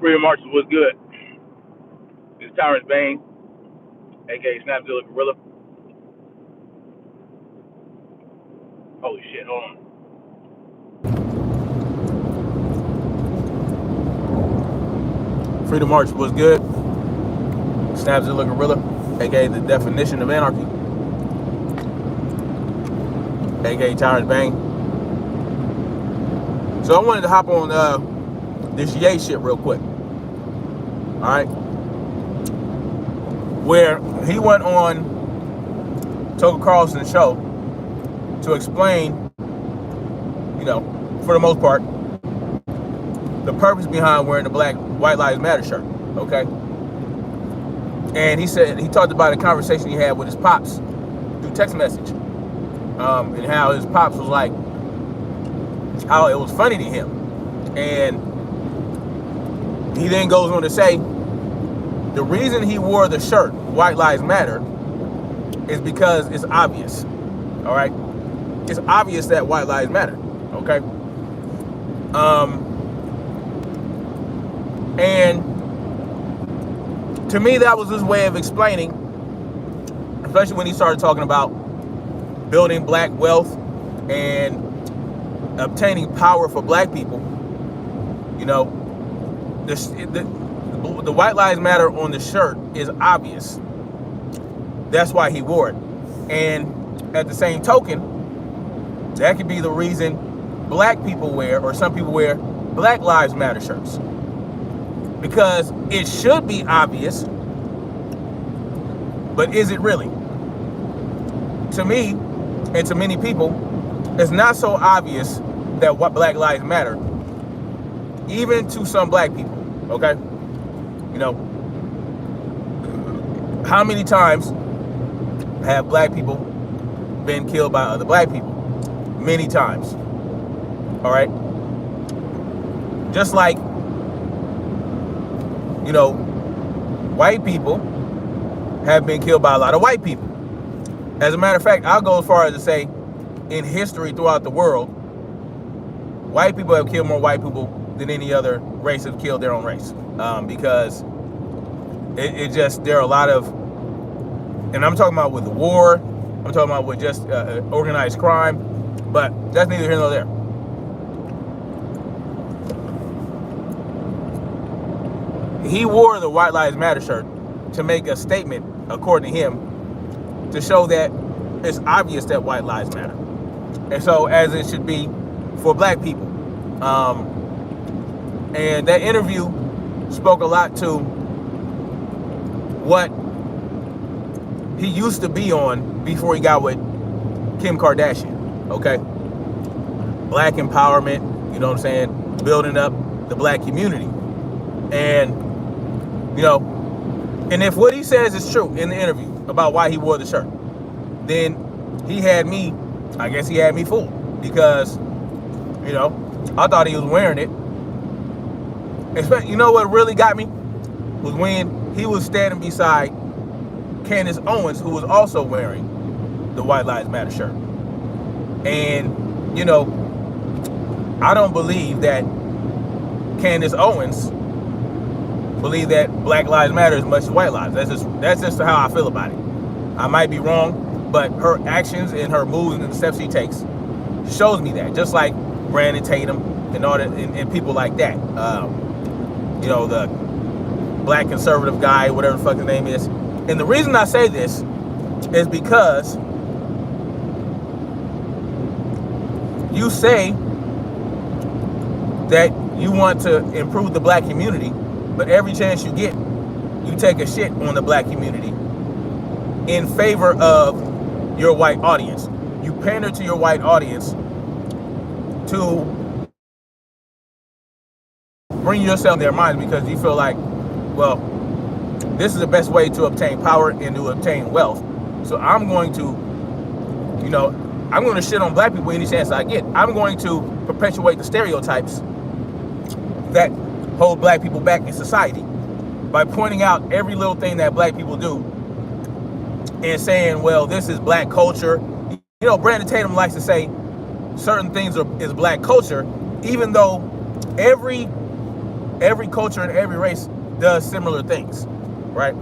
Freedom Marches was good. It's Terrence Bain, aka Snapzilla Gorilla. Holy shit, hold on. Freedom March was good. Snapzilla Gorilla, aka the definition of anarchy, aka Terrence Bain. So I wanted to hop on this Ye shit real quick. Alright? Where he went on Tucker Carlson's show to explain, for the most part, the purpose behind wearing the black White Lives Matter shirt, okay? And he talked about a conversation he had with his pops through text message, and how his pops was like, how it was funny to him. And he then goes on to say, the reason he wore the shirt, White Lives Matter, is because it's obvious, all right? It's obvious that White Lives Matter, okay? And to me, that was his way of explaining, especially when he started talking about building black wealth and obtaining power for black people. The White Lives Matter on the shirt is obvious. That's why he wore it. And at the same token, that could be the reason black people wear, or some people wear, Black Lives Matter shirts. Because it should be obvious, but is it really? To me, and to many people, it's not so obvious that what Black Lives Matter, even to some black people, okay? How many times have black people been killed by other black people? Many times, all right? Just like, white people have been killed by a lot of white people. As a matter of fact, I'll go as far as to say, in history throughout the world, white people have killed more white people than any other race have killed their own race. Because there are a lot of, and I'm talking about with the war, I'm talking about with just organized crime, but that's neither here nor there. He wore the White Lives Matter shirt to make a statement, according to him, to show that it's obvious that white lives matter. And so, as it should be for black people. And that interview spoke a lot to what he used to be on before he got with Kim Kardashian, okay? Black empowerment, you know what I'm saying? Building up the black community. And and if what he says is true in the interview about why he wore the shirt, then he had me fooled, because, I thought he was wearing it. What really got me was when he was standing beside Candace Owens, who was also wearing the White Lives Matter shirt. And, I don't believe that Candace Owens believe that Black Lives Matter as much as white lives. That's just how I feel about it. I might be wrong, but her actions and her moves and the steps she takes shows me that. Just like Brandon Tatum and all that, and people like that. The black conservative guy, whatever the fuck his name is. And the reason I say this is because you say that you want to improve the black community, but every chance you get, you take a shit on the black community in favor of your white audience. You pander to your white audience to bring yourself in their minds, because you feel like, well, this is the best way to obtain power and to obtain wealth. So I'm going to shit on black people any chance I get. I'm going to perpetuate the stereotypes that hold black people back in society by pointing out every little thing that black people do and saying, well, this is black culture. Brandon Tatum likes to say certain things is black culture, even though every every culture and every race does similar things, right?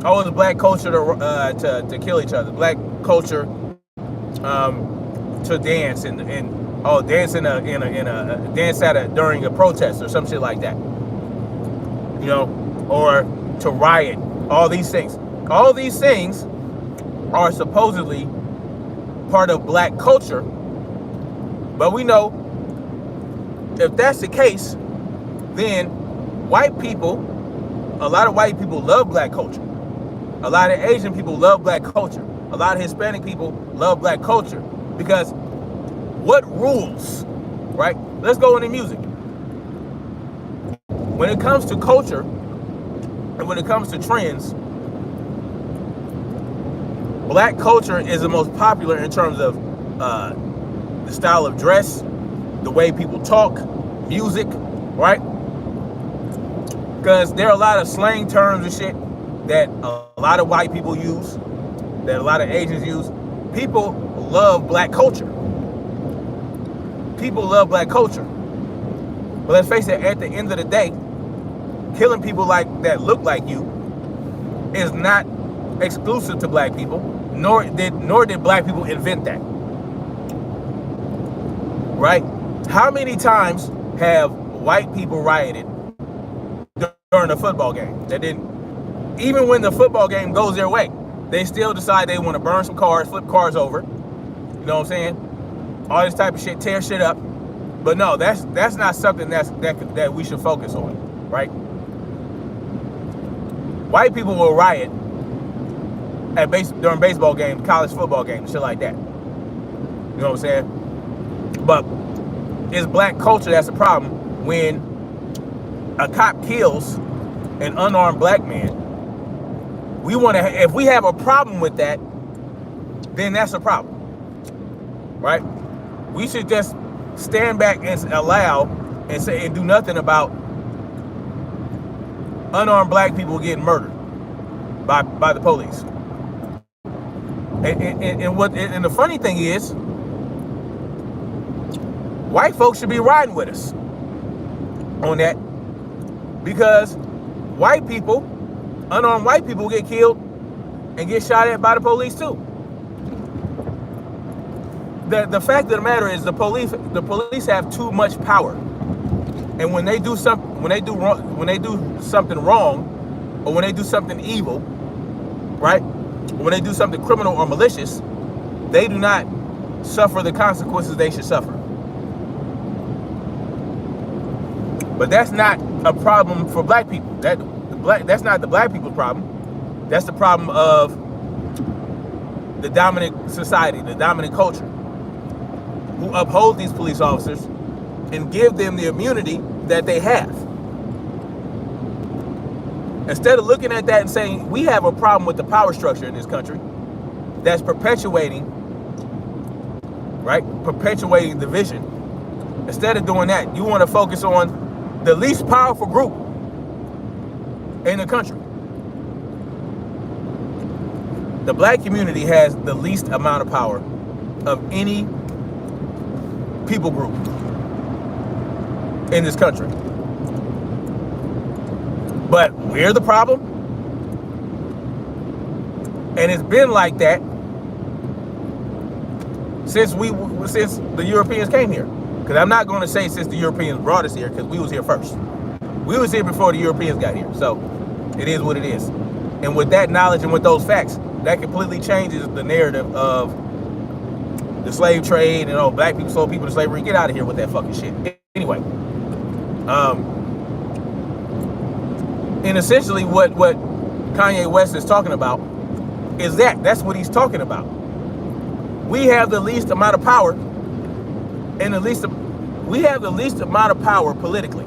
Oh, it's black culture to kill each other. Black culture to dance and dance dance during a protest or some shit like that. You know, or to riot. All these things. All these things are supposedly part of black culture. But we know if that's the case, then white people, a lot of white people love black culture. A lot of Asian people love black culture. A lot of Hispanic people love black culture. Because what rules, right? Let's go into music. When it comes to culture, and when it comes to trends, black culture is the most popular in terms of the style of dress, the way people talk, music, right? Because there are a lot of slang terms and shit that a lot of white people use, that a lot of Asians use. People love black culture. People love black culture. But let's face it, at the end of the day, killing people like that look like you is not exclusive to black people, nor did black people invent that. Right? How many times have white people rioted during a football game that didn't? Even when the football game goes their way, they still decide they want to burn some cars, flip cars over. You know what I'm saying? All this type of shit, tear shit up. But no, that's not something that we should focus on, right? White people will riot during baseball games, college football games, shit like that. You know what I'm saying? But it's black culture that's the problem. When a cop kills an unarmed black man, if we have a problem with that, then that's a problem, right? We should just stand back and allow and say and do nothing about unarmed black people getting murdered by the police. And the funny thing is, white folks should be riding with us on that, because white people, unarmed white people, get killed and get shot at by the police too. The fact of the matter is the police have too much power, and when they do something wrong, or when they do something evil, right? When they do something criminal or malicious, they do not suffer the consequences they should suffer. But that's not a problem for black people. That's not the black people's problem. That's the problem of the dominant society, the dominant culture, who uphold these police officers and give them the immunity that they have. Instead of looking at that and saying, we have a problem with the power structure in this country that's perpetuating division. Instead of doing that, you want to focus on the least powerful group in the country. The black community has the least amount of power of any people group in this country. But we're the problem. And it's been like that since the Europeans came here. Because I'm not going to say since the Europeans brought us here, because we was here first. We was here before the Europeans got here. So it is what it is. And with that knowledge and with those facts, that completely changes the narrative of the slave trade and black people sold people to slavery. Get out of here with that fucking shit. Anyway, and essentially what Kanye West is talking about is that's what he's talking about. We have the least amount of power, and we have the least amount of power politically.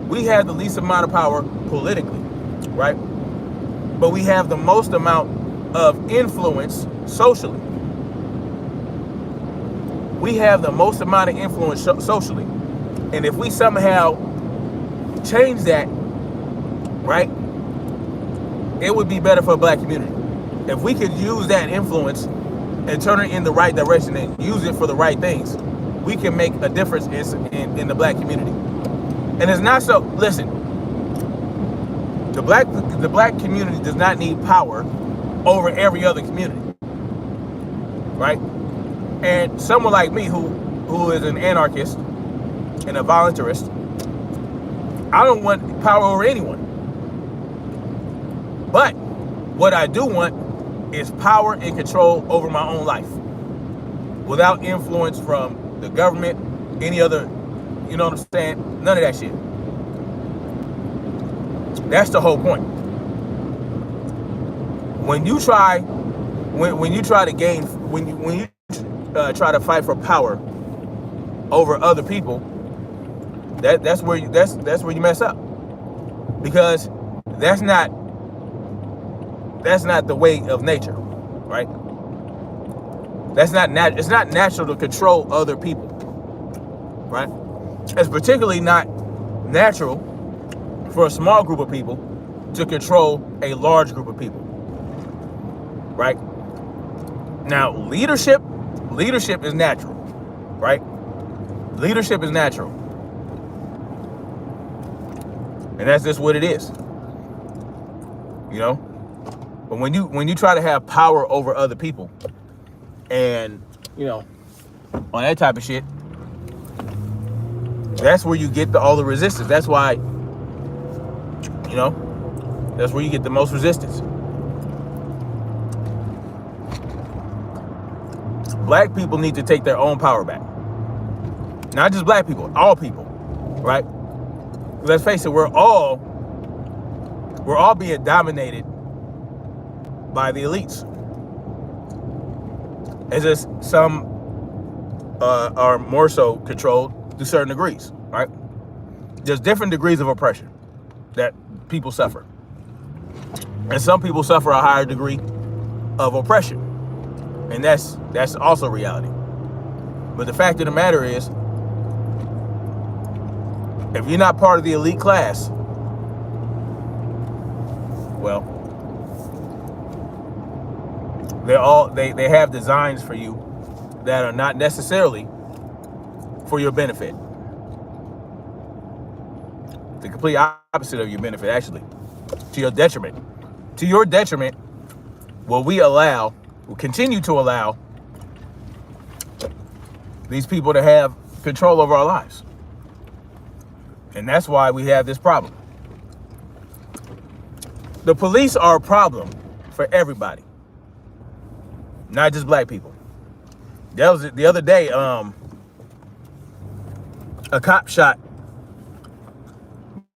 We have the least amount of power politically, right? But we have the most amount of influence socially. We have the most amount of influence socially. And if we somehow change that, right, it would be better for the black community. If we could use that influence and turn it in the right direction and use it for the right things, we can make a difference in the black community. And it's not so, listen, the black community does not need power over every other community, right? And someone like me who is an anarchist and a voluntarist, I don't want power over anyone. But what I do want is power and control over my own life without influence from the government, any other, you know what I'm saying? None of that shit. That's the whole point. When you try to fight for power over other people, that's where you mess up, because that's not the way of nature, right? It's not natural to control other people, right? It's particularly not natural for a small group of people to control a large group of people, right? Now, leadership is natural, right? Leadership is natural. And that's just what it is. You know? But when you try to have power over other people and, you know, on that type of shit, that's where you get all the resistance. That's why, you know, that's where you get the most resistance. Black people need to take their own power back. Not just black people, all people, right? Let's face it, we're all being dominated by the elites. It's just some are more so controlled to certain degrees, right? There's different degrees of oppression that people suffer. And some people suffer a higher degree of oppression. And that's also reality. But the fact of the matter is, if you're not part of the elite class, well, they have designs for you that are not necessarily for your benefit. The complete opposite of your benefit, actually, to your detriment. To your detriment, will continue to allow these people to have control over our lives. And that's why we have this problem. The police are a problem for everybody, not just black people. That was the other day, a cop shot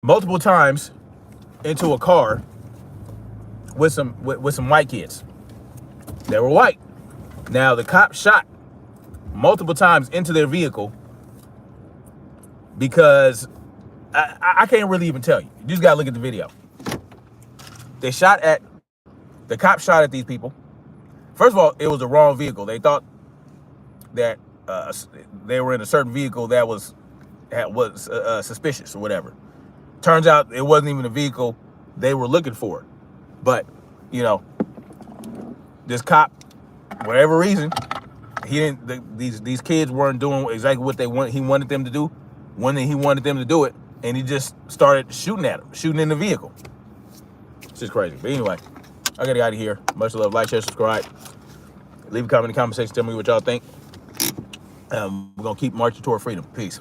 multiple times into a car with some white kids. They were white. Now the cop shot multiple times into their vehicle because I can't really even tell you. You just gotta look at the video. The cop shot at these people. First of all, it was the wrong vehicle. They thought that they were in a certain vehicle that was suspicious or whatever. Turns out it wasn't even a vehicle they were looking for. But, you know, this cop, whatever reason, these kids weren't doing exactly what he wanted them to do when he wanted them to do it, and he just started shooting at them, shooting in the vehicle. It's just crazy. But anyway, I gotta get out of here. Much love. Like, share, subscribe. Leave a comment in the comment section. Tell me what y'all think. We're gonna keep marching toward freedom. Peace.